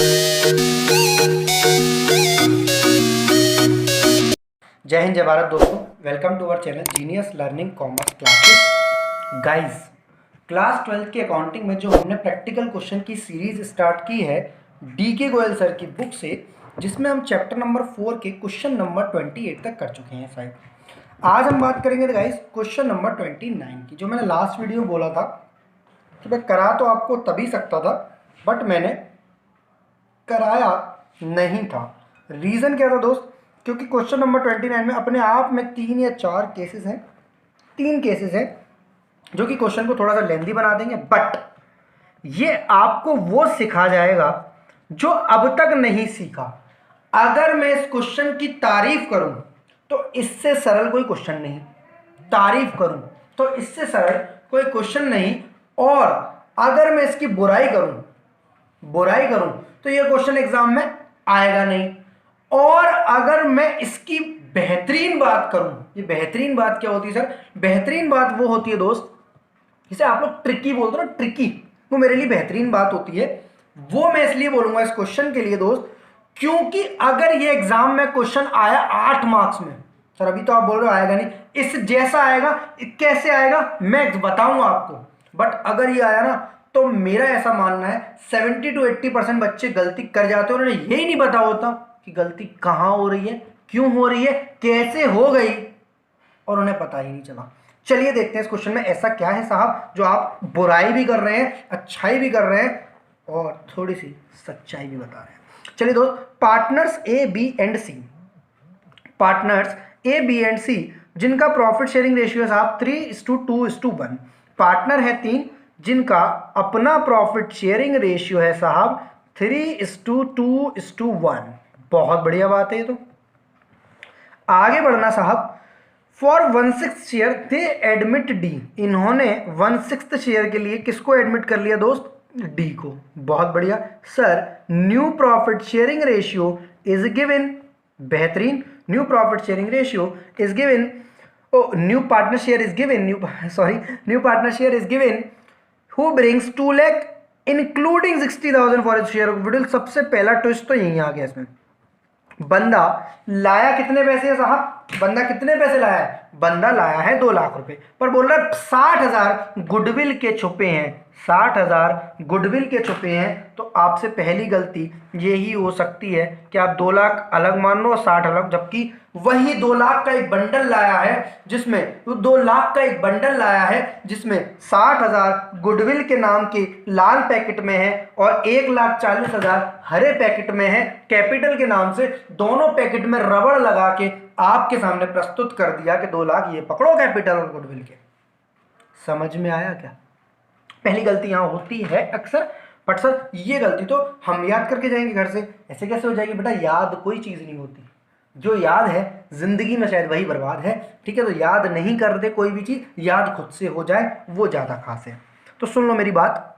जय हिंद जय भारत दोस्तों, welcome to our channel genius learning commerce classes. Guys, class 12 की अकाउंटिंग में जो हमने प्रैक्टिकल क्वेश्चन की सीरीज स्टार्ट की है डीके गोयल सर की बुक से, जिसमें हम चैप्टर नंबर 4 के क्वेश्चन नंबर 28 तक कर चुके हैं। शायद आज हम बात करेंगे गाइस क्वेश्चन नंबर 29 की। जो मैंने लास्ट वीडियो बोला था कि मैं करा तो आपको तभी सकता था, बट मैंने कराया नहीं था। रीज़न क्या था दोस्त? क्योंकि क्वेश्चन नंबर 29 में अपने आप में 3 या 4 केसेस हैं, 3 केसेस हैं जो कि क्वेश्चन को थोड़ा सा लेंदी बना देंगे, बट ये आपको वो सिखा जाएगा जो अब तक नहीं सीखा। अगर मैं इस क्वेश्चन की तारीफ करूं तो इससे सरल कोई क्वेश्चन नहीं, तारीफ करूं तो इससे सरल कोई क्वेश्चन नहीं, और अगर मैं इसकी बुराई करूं तो ये क्वेश्चन एग्जाम में आएगा नहीं। और अगर मैं इसकी बेहतरीन बात करूं, ये बेहतरीन बात क्या होती है सर? बेहतरीन बात वो होती है दोस्त, जिसे आप लोग ट्रिकी बोलते हो ना, ट्रिकी, वो मेरे लिए बेहतरीन बात होती है। वो मैं इसलिए बोलूंगा इस क्वेश्चन के लिए दोस्त, क्योंकि अगर ये एग्जाम में क्वेश्चन आया 8 मार्क्स में, सर अभी तो आप बोल रहे हो आएगा नहीं, इस जैसा आएगा, कैसे आएगा मैं बताऊंगा आपको, बट अगर ये आया ना तो मेरा ऐसा मानना है 70 to 80% बच्चे गलती कर जाते हैं। उन्हें यही नहीं पता होता कि गलती कहां हो रही है, क्यों हो रही है, कैसे हो गई, और उन्हें पता ही नहीं चला। चलिए देखते हैं इस क्वेश्चन में ऐसा क्या है साहब जो आप बुराई भी कर रहे हैं, अच्छाई भी कर रहे हैं, और थोड़ी सी सच्चाई भी बता रहे हैं। चलिए दोस्त, partners A B and C, partners A B and C जिनका प्रॉफिट शेयरिंग रेशियो है साहब 3:2:1, पार्टनर है 3 जिनका अपना प्रॉफिट शेयरिंग रेशियो है साहब 3:2:1। बहुत बढ़िया बात है ये तो। आगे बढ़ना साहब, for 1/6 share they admit D, इन्होंने 1/6 शेयर के लिए किसको एडमिट कर लिया दोस्त? डी को। बहुत बढ़िया sir, new profit sharing ratio is given, बेहतरीन, new profit sharing ratio is given, new partner share is given, new partner share is given who brings 2 lakh including 60,000 for his share of capital. सबसे पहला twist तो यही आ गया इसमें। बंदा लाया कितने पैसे साहब? बंदा कितने पैसे लाया है? बंदा लाया है 2 लाख रुपए, पर बोल रहा है 60,000 गुडविल के छुपे हैं, 60,000 गुडविल के छुपे हैं। तो आपसे पहली गलती यही हो सकती है कि आप 2 लाख अलग मान लो, 60 अलग, जबकि वही 2 लाख का एक बंडल लाया है जिसमें 2 लाख का एक बंडल लाया है जिसमें 60,000 गुडविल के नाम के लाल पैकेट में है और 1,40,000 हरे पैकेट में है कैपिटल के नाम से। दोनों पैकेट में रबड़ लगा के आपके सामने प्रस्तुत कर दिया कि 2 लाख ये पकड़ो कैपिटल और गुडविल के। समझ में आया क्या? पहली गलती यहां होती है अक्सर, बट सर ये गलती तो हम याद करके जाएंगे घर से, ऐसे कैसे हो जाएगी? बेटा याद कोई चीज नहीं होती, जो याद है जिंदगी में शायद वही बर्बाद है। ठीक है, तो याद नहीं कर दे कोई भी चीज, याद खुद से हो जाए वो ज्यादा खास है। तो सुन लो मेरी बात,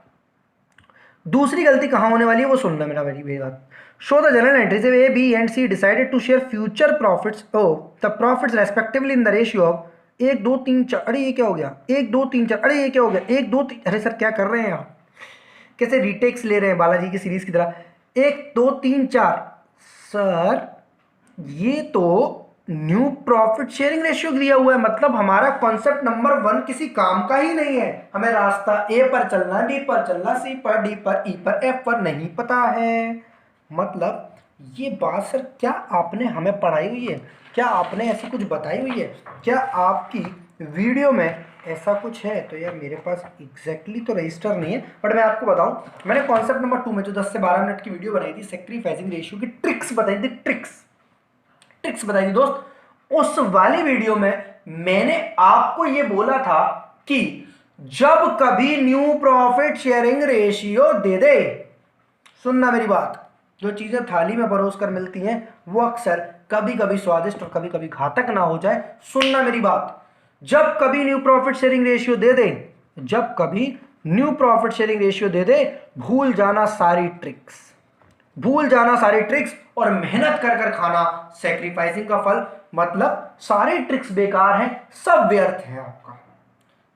दूसरी गलती कहां होने वाली है वो सुन लो मेरी बात। Show the general entries A B and C decided to share future profits the profits respectively in the ratio of 1 2 3 4। अरे ये क्या हो गया? 1 2 3 4, अरे ये क्या हो गया? 1 2 3, अरे सर क्या कर रहे हैं आप? कैसे रीटेक्स ले रहे हैं बालाजी की सीरीज की तरह? 1 2 3 4 सर, ये तो न्यू प्रॉफिट शेयरिंग रेशियो दिया हुआ है, मतलब हमारा कॉन्सेप्ट नंबर 1 किसी काम का ही नहीं है। हमें रास्ता ए पर चलना, बी पर चलना, सी पर, डी पर, ई पर, एफ पर नहीं पता है। मतलब ये बात सर क्या आपने हमें पढ़ाई हुई है? क्या आपने ऐसी कुछ बताई हुई है? क्या आपकी वीडियो में ऐसा कुछ है? तो यार मेरे पास एग्जैक्टली तो रजिस्टर नहीं है, बट मैं आपको बताऊं, मैंने कॉन्सेप्ट नंबर 2 में जो 10 से 12 मिनट की वीडियो बनाई थी, सैक्रिफाइसिंग रेशियो की ट्रिक्स बताई थी, ट्रिक्स बताई थी दोस्त। उस वाली वीडियो में मैंने आपको यह बोला था कि जब कभी न्यू प्रॉफिट शेयरिंग रेशियो दे दे, सुनना मेरी बात, जो चीजें थाली में परोस कर मिलती हैं वो अक्सर कभी कभी स्वादिष्ट और कभी कभी घातक ना हो जाए। सुनना मेरी बात, जब कभी न्यू प्रॉफिट शेयरिंग रेशियो दे दे, जब कभी न्यू प्रॉफिट शेयरिंग रेशियो दे दे, भूल जाना सारी ट्रिक्स, भूल जाना सारी ट्रिक्स और मेहनत कर कर खाना सैक्रिफाइसिंग का फल। मतलब सारी ट्रिक्स बेकार हैं, सब व्यर्थ है आपका,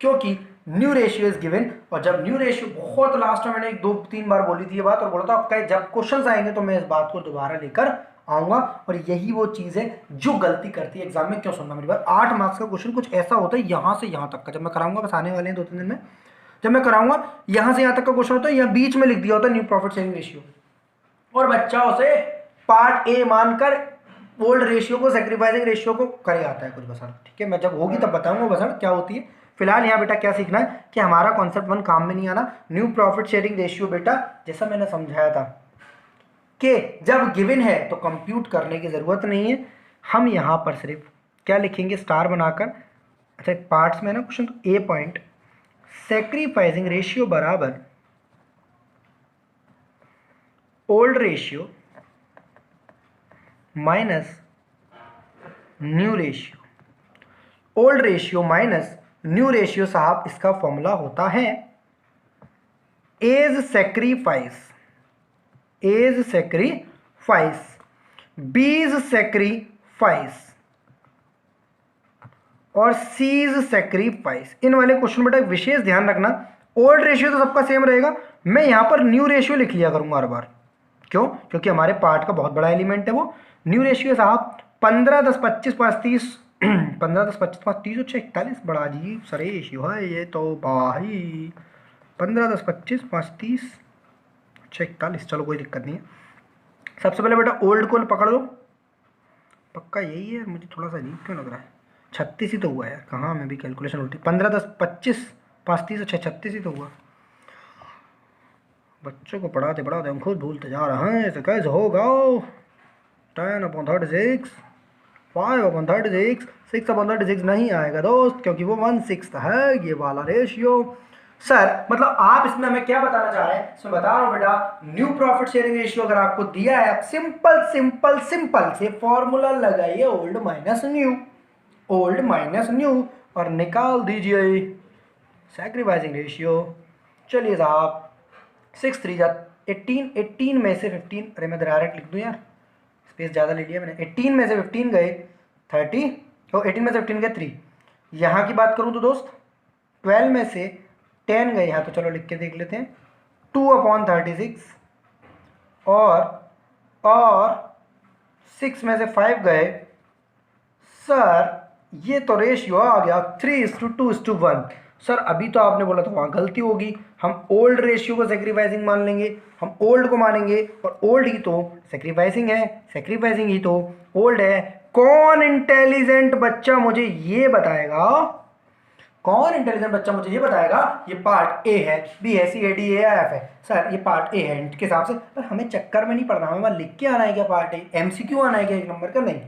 क्योंकि न्यू रेशियो इज गिवन। और जब न्यू रेशियो, बहुत लास्ट में मैंने 1-2-3 बार बोली थी ये बात और बोला था आपका जब क्वेश्चंस आएंगे तो मैं इस बात को दोबारा लेकर आऊंगा। और यही वो चीज है जो गलती करती है एग्जाम में। क्यों सुनना मेरी बात, 8 मार्क्स का क्वेश्चन कुछ ऐसा होता है यहां से यहां तक का, जब मैं कराऊंगा, बस आने वाले हैं 2-3 दिन में, जब मैं कराऊंगा यहां से यहां तक का क्वेश्चन होता है, यहाँ बीच में लिख दिया होता है न्यू प्रॉफिट शेयरिंग रेशियो, और बच्चा उसे पार्ट ए मानकर ओल्ड रेशियो को, सेक्रीफाइसिंग रेशियो को करे आता है कुछ बसर। ठीक है, मैं जब होगी तब बताऊंगा बसर क्या होती है। फिलहाल यहाँ बेटा क्या सीखना है कि हमारा कॉन्सेप्ट 1 काम में नहीं आना। न्यू प्रॉफिट शेयरिंग रेशियो बेटा जैसा मैंने समझाया था कि जब गिवन है तो कंप्यूट करने की जरूरत नहीं है, हम यहाँ पर सिर्फ क्या लिखेंगे स्टार बनाकर। अच्छा पार्ट्स में ना क्वेश्चन, तो ए पॉइंट सेक्रीफाइसिंग रेशियो बराबर old ratio minus new ratio. Old ratio minus new ratio साहब इसका फॉर्मूला होता है एज सेक्रीफाइस, एज सेक्रीफाइस, बीज सेक्रीफाइस और सीज सेक्रीफाइस। इन वाले क्वेश्चन बेटा विशेष ध्यान रखना, ओल्ड रेशियो तो सबका सेम रहेगा, मैं यहां पर न्यू रेशियो लिख लिया करूंगा हर बार। क्यों? क्योंकि हमारे पार्ट का बहुत बड़ा एलिमेंट है वो। न्यू रेशियो साहब 15, 10, 25, 5, 30, 15, 10, 25, 5, 30 और 41, बड़ा अजीब सा रेशियो है ये तो भाई। 15, 10, 25, 5, 30, 41, चलो कोई दिक्कत नहीं है। सबसे पहले बेटा ओल्ड को पकड़ लो, पक्का यही है, मुझे थोड़ा सा अजीब क्यों लग रहा है, 36 ही तो हुआ यार, कहाँ मैं भी कैलकुलेशन उल्टी, 15, 10, 25, 5, 30 और 36 ही तो हुआ। बच्चों को पढ़ाते पढ़ाते हम खुद भूलते जा रहे हैं, ऐसे कैसे होगा। 10/36, 5/36, 6/36 नहीं आएगा दोस्त, क्योंकि वो 1/6 है ये वाला रेशियो। सर मतलब आप इसमें हमें क्या बताना चाह रहे हैं? इसमें बता रहा हूं बेटा, न्यू प्रॉफिट शेयरिंग रेशियो अगर आपको दिया है, आप सिंपल सिंपल सिंपल से फॉर्मूला लगाइए old minus new, old minus new, और निकाल दीजिए सैक्रिफाइसिंग रेशियो। चलिए साहब 6 3 18, 18 में से 15, अरे मैं डायरेक्ट लिख दूं यार, स्पेस ज़्यादा ले लिया मैंने। 18 में से 15 गए 30, तो 18 में से 15 गए 3। यहाँ की बात करूँ तो दोस्त 12 में से 10 गए यहाँ, तो चलो लिख के देख लेते हैं 2/36, और 6 में से 5 गए। सर ये तो रेशियो आ गया 3:2:1। सर अभी तो आपने बोला था वहाँ गलती होगी, हम ओल्ड रेशियो को सेक्रीफाइसिंग मान लेंगे, हम ओल्ड को मानेंगे, और ओल्ड ही तो सेक्रीफाइसिंग है, सेक्रीफाइसिंग ही तो ओल्ड है। कौन इंटेलिजेंट बच्चा मुझे ये बताएगा, कौन इंटेलिजेंट बच्चा मुझे ये बताएगा ये पार्ट ए है, बी है, सी है, डी है, एफ है। सर ये पार्ट ए है के हिसाब से, पर हमें चक्कर में नहीं पड़ना, हमें वहाँ लिख के आना है क्या पार्ट ए, एमसीक्यू आना है क्या 1 नंबर का? नहीं,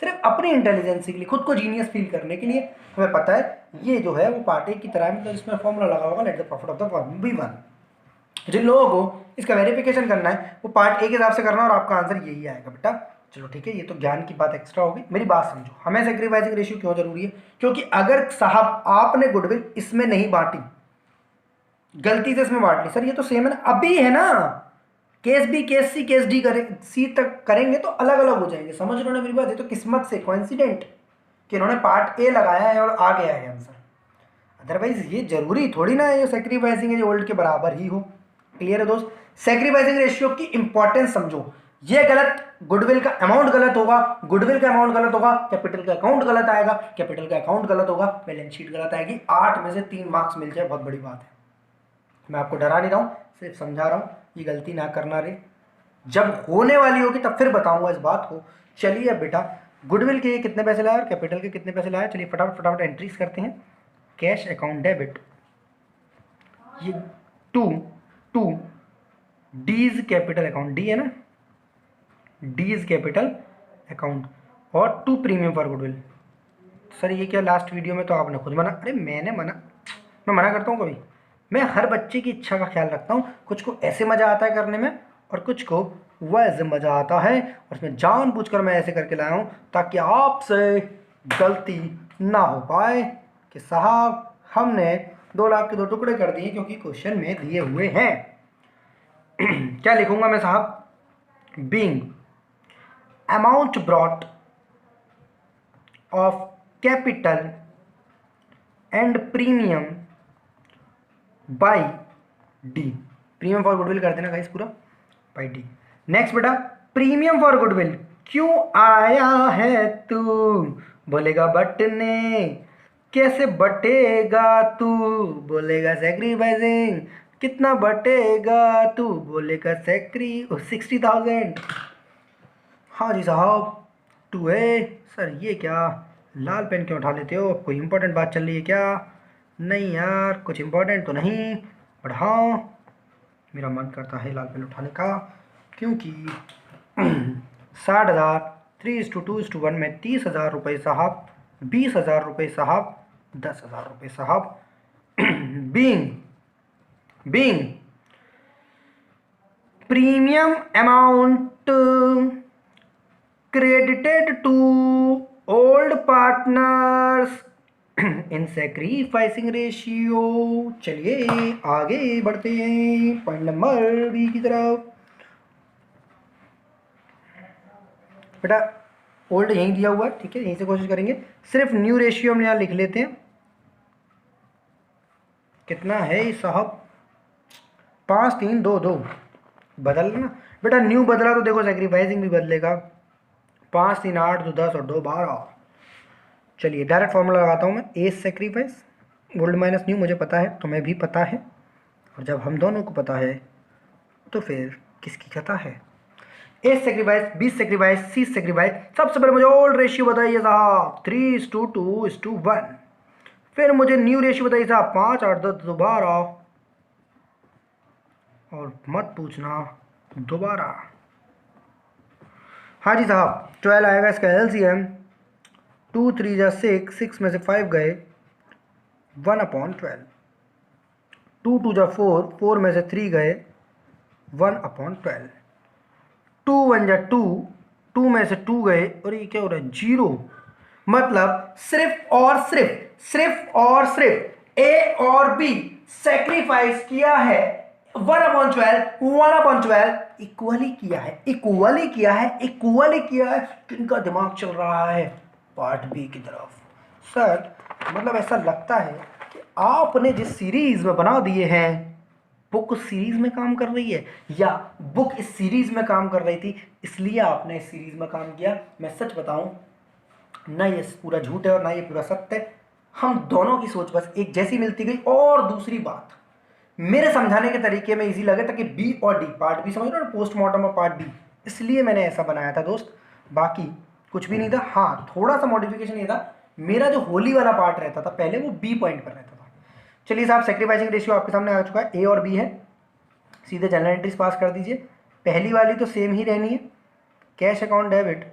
सिर्फ अपनी इंटेलिजेंस के लिए, खुद को जीनियस फील करने के लिए हमें पता है ये जो है वो पार्ट ए की तरह है, मतलब इसमें फॉर्मूला लगा होगा let the profit of the firm B1। जिन लोगों को इसका वेरिफिकेशन करना है वो पार्ट ए के हिसाब से करना, और आपका आंसर यही आएगा बेटा। चलो ठीक है, ये तो ज्ञान की बात एक्स्ट्रा होगी। मेरी बात समझो, हमें सेक्रीफाइसिंग रेशियो क्यों जरूरी है? क्योंकि अगर साहब आपने गुडविल इसमें नहीं बांटी, गलती से इसमें बांट ली, सर ये तो सेम है ना, अभी है ना, केस बी, केस सी, केस डी करें, सी तक करेंगे तो अलग अलग हो जाएंगे। समझ रहे हो ना मेरी बात? ये तो किस्मत से कोइंसिडेंट कि इन्होंने पार्ट ए लगाया है और आ गया है आंसर, अदरवाइज ये जरूरी थोड़ी ना है ये सेक्रीफाइसिंग है ओल्ड के बराबर ही हो। क्लियर है दोस्त? सेक्रीफाइसिंग रेशियो की इंपॉर्टेंस समझो। ये गलत, गुडविल का अमाउंट गलत होगा, गुडविल का अमाउंट गलत होगा, कैपिटल का अकाउंट गलत आएगा, कैपिटल का अकाउंट गलत होगा, बैलेंस शीट गलत आएगी। 8 में से 3 मार्क्स मिल जाए बहुत बड़ी बात है। मैं आपको डरा नहीं रहा हूं, सिर्फ समझा रहा हूं, ये गलती ना करना रे, जब होने वाली होगी तब फिर बताऊंगा इस बात को। चलिए अब बेटा गुडविल के कितने पैसे लाए और कैपिटल के कितने पैसे लाए, चलिए फटाफट फटाफट एंट्रीज करते हैं। कैश अकाउंट डेबिट, ये to D's capital account, D है ना, डीज कैपिटल अकाउंट, और 2 प्रीमियम फॉर गुडविल। सर ये क्या लास्ट वीडियो में तो आपने खुद मना, अरे मैंने मना, मैं मना करता हूँ कभी? मैं हर बच्चे की इच्छा का ख्याल रखता हूँ, कुछ को ऐसे मज़ा आता है करने में और कुछ को वैसे मज़ा आता है, और उसमें जानबूझकर मैं ऐसे करके लाया हूँ ताकि आपसे गलती ना हो पाए कि साहब हमने 2 लाख के 2 टुकड़े कर दिए क्योंकि क्वेश्चन में दिए हुए हैं। क्या लिखूंगा मैं साहब? Being amount brought of capital and premium by D. Premium for goodwill कर देना गाइस पूरा, बाई डी। नेक्स्ट बेटा, प्रीमियम फॉर गुडविल क्यों आया है तू, बोलेगा बटने, कैसे बटेगा तू, बोलेगा सैक्रिफाइसिंग, कितना बटेगा तू, बोलेगा 60,000। हाँ जी साहब, टू है सर। ये क्या लाल पेन क्यों उठा लेते हो, कोई इंपॉर्टेंट बात चल रही है क्या? नहीं यार, कुछ इंपॉर्टेंट तो नहीं, बट हाँ मेरा मन करता है लाल पेन उठाने का, क्योंकि 60,000, 3:2:1 में 30,000 रुपये साहब, 20,000 रुपये साहब, 10,000 रुपये साहब। Being premium amount credited to old partners in sacrificing ratio। चलिए आगे बढ़ते हैं पॉइंट नंबर बी की तरफ। बेटा ओल्ड यहीं दिया हुआ है, ठीक है, यहीं से कोशिश करेंगे। सिर्फ न्यू रेशियो हम यहाँ लिख लेते हैं, कितना है साहब, 5 3 2 2 बदलना बेटा। न्यू बदला तो देखो सेक्रीफाइसिंग भी बदलेगा, 5 3 8 2 10 और 2 12। चलिए डायरेक्ट फॉर्मूला लगाता हूँ मैं, a sacrifice old minus new, मुझे पता है, तुम्हें भी पता है, और जब हम दोनों को पता है तो फिर किसकी कथा है। A sacrifice, B sacrifice, C sacrifice. सबसे पहले मुझे ओल्ड रेशियो बताइए साहब, 3:2:1। फिर मुझे न्यू रेशियो बताइए साहब, 5 8 10 12, और मत पूछना दोबारा। हाँ जी साहब, 12 आएगा इसका एलसीएम, 2 3 जा 6, 6 में से 5 गए, 1/12। 2 2 जा 4, 4 में से 3 गए, 1/12। 2 1 जा 2, 2 में से 2 गए, और ये क्या हो रहा है, 0। मतलब सिर्फ और सिर्फ ए और बी सेक्रीफाइस किया है 1/12 इक्वली किया है, इक्वली किया है। किनका दिमाग चल रहा है पार्ट बी की तरफ? सर मतलब ऐसा लगता है कि आपने जिस सीरीज में बना दिए हैं, बुक उस सीरीज में काम कर रही है, या बुक इस सीरीज में काम कर रही थी इसलिए आपने इस सीरीज में काम किया। मैं सच बताऊं, ना ये पूरा झूठ है और ना ये पूरा सत्य है, हम दोनों की सोच बस एक जैसी मिलती गई। और दूसरी बात, मेरे समझाने के तरीके में इजी लगे ताकि बी और डी, पार्ट बी समझ लो ना, पोस्टमार्टम और पार्ट डी, इसलिए मैंने ऐसा बनाया था दोस्त, बाकी कुछ भी नहीं था। हाँ थोड़ा सा मॉडिफिकेशन ये था, मेरा जो होली वाला पार्ट रहता था पहले वो बी पॉइंट पर रहता था। चलिए साहब, सेक्रीफाइसिंग रेशियो आपके सामने आ चुका है, ए और बी है, सीधे जनरल एंट्रीज पास कर दीजिए। पहली वाली तो सेम ही रहनी है, cash account debit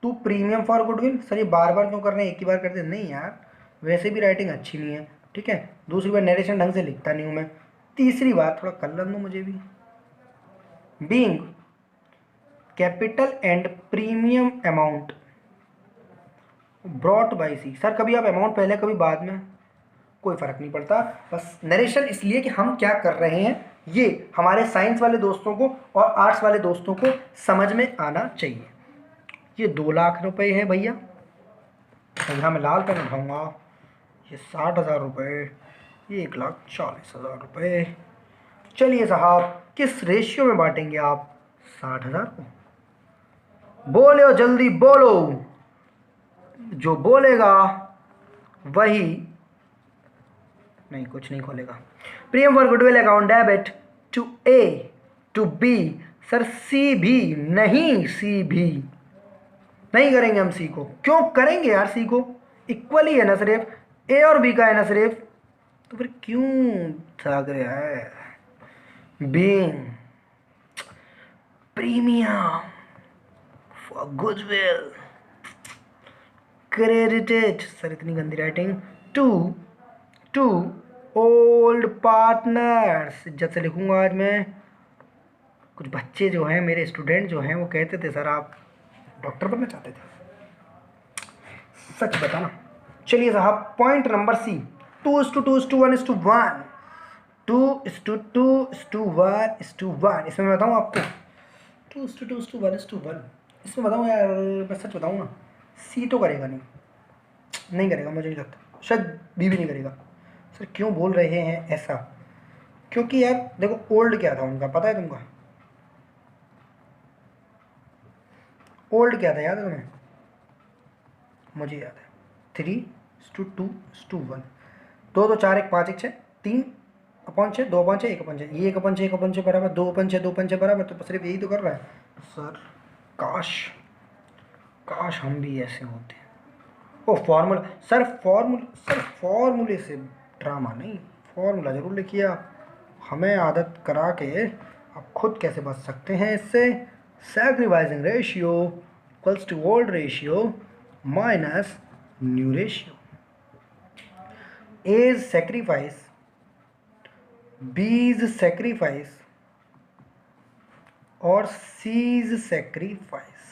to premium for goodwill. Sir ये बार बार क्यों कर रहे हैं, एक ही बार कर दे, नहीं यार वैसे भी राइटिंग अच्छी नहीं है, ठीक है। दूसरी बार नरेशन ढंग से लिखता नहीं हूँ मैं। तीसरी बात थोड़ा कलर दो मुझे भी, being capital and premium amount brought by C. Sir कभी आप अमाउंट पहले कभी बाद में, कोई फ़र्क नहीं पड़ता, बस नरेशन इसलिए कि हम क्या कर रहे हैं ये हमारे साइंस वाले दोस्तों को और आर्ट्स वाले दोस्तों को समझ में आना चाहिए। ये 2 लाख रुपए है भैया, तो यहाँ मैं लाल पेन उठाऊँगा, ये 60,000 रुपये, ये 1,40,000 रुपये। चलिए साहब, किस रेशियो में बांटेंगे आप 60,000 को? बोलो जल्दी बोलो, जो बोलेगा वही, नहीं कुछ नहीं खोलेगा। Premium for goodwill account debit to A to B. Sir C भी नहीं, सी भी नहीं करेंगे हम, सी को क्यों करेंगे यार, सी को इक्वली है ना सिर्फ, ए और बी का है ना सिर्फ, तो फिर क्यों भाग रहा है। Being premium for goodwill credited, sir इतनी गंदी राइटिंग, टू ओल्ड पार्टनर्स। इज्जत से लिखूंगा आज मैं। कुछ बच्चे जो हैं, मेरे स्टूडेंट जो हैं, वो कहते थे सर आप डॉक्टर बनना चाहते थे, सच बताना। चलिए साहब, पॉइंट नंबर सी, 2:2:1:1, 2:2:1:1। इसमें मैं बताऊँ आपको 2:2:1:1, इसमें बताऊँ यार, मैं सच बताऊँ ना, सी तो करेगा नहीं करेगा, मुझे नहीं लगता, शायद बी भी नहीं करेगा। सर क्यों बोल रहे हैं ऐसा? क्योंकि यार देखो ओल्ड क्या था उनका, पता है तुमको? ओल्ड क्या था याद है तुम्हें? मुझे याद है 3:2:1, 2 2 4 1 5 1 6, 3/6, 2/6, 1/6, ये 1/6, 1/6 बराबर 2/6, 2/6 बराबर, तो सिर्फ यही तो कर रहा है सर। काश काश हम भी ऐसे होते। ओ फॉर्मूला सर, फॉर्मूले से ड्रामा नहीं, फॉर्मूला जरूर लिखिए आप, हमें आदत करा के आप खुद कैसे बच सकते हैं इससे। Sacrificing ratio equals to old ratio minus new ratio. A is sacrifice, B is sacrifice और C is sacrifice।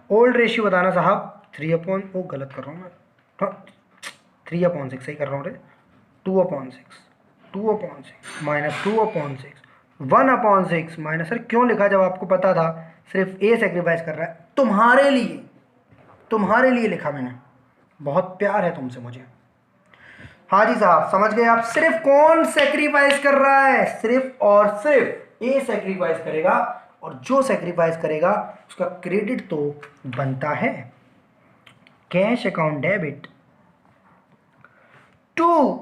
Old ratio बताना साहब 3/, गलत कर रहा हूँ मैं, 3/6 सही कर रहा हूँ रे, 2/6, 2/6 माइनस 2/6, 1/6 माइनस, सर क्यों लिखा जब आपको पता था सिर्फ ए सेक्रीफाइस कर रहा है? तुम्हारे लिए लिखा मैंने, बहुत प्यार है तुमसे मुझे। हाँ जी साहब समझ गए आप, सिर्फ कौन सेक्रीफाइस कर रहा है? सिर्फ और सिर्फ ए सेक्रीफाइस करेगा, और जो सेक्रीफाइस करेगा उसका क्रेडिट तो बनता है। Cash account debit to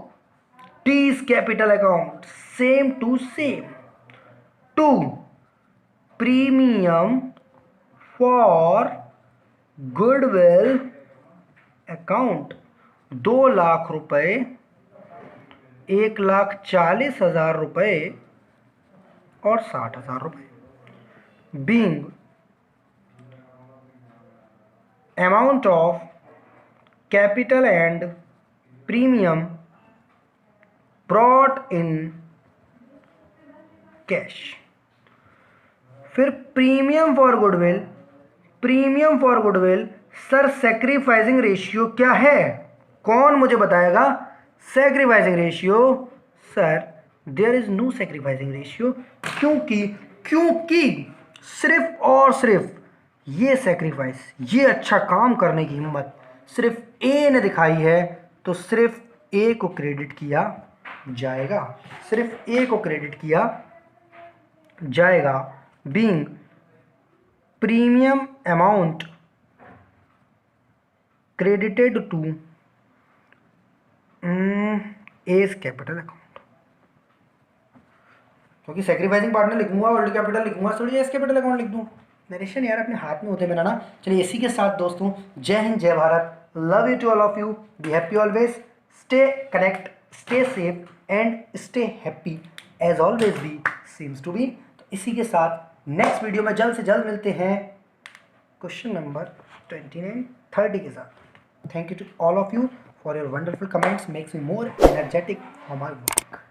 D's capital account same to same to premium for goodwill account 2 lakh रुपए, 1,40,000 रुपए और 60,000 रुपए, being amount of capital and premium brought in cash. फिर premium for goodwill sir sacrificing ratio क्या है? कौन मुझे बताएगा? Sacrificing ratio sir there is no sacrificing ratio, क्योंकि सिर्फ और सिर्फ ये सैक्रिफाइस, ये अच्छा काम करने की हिम्मत सिर्फ ए ने दिखाई है, तो सिर्फ ए को क्रेडिट किया जाएगा, सिर्फ ए को क्रेडिट किया जाएगा। Being premium amount credited to A's capital account, क्योंकि सैक्रिफाइसिंग पार्टनर लिखूंगा, वर्ल्ड कैपिटल लिखूंगा, थोड़ी एज कैपिटल अकाउंट लिख दूँ। नरेशन यार अपने हाथ में होते मेरा ना। चलिए इसी के साथ दोस्तों जय हिंद जय Bharat, love you to all of you, be happy always, stay connect, stay safe and stay happy as always be seems to be. तो इसी के साथ नेक्स्ट वीडियो में जल्द से जल्द मिलते हैं क्वेश्चन नंबर 29, 30 के साथ। Thank you to all of you for your wonderful comments, makes me more energetic for my work.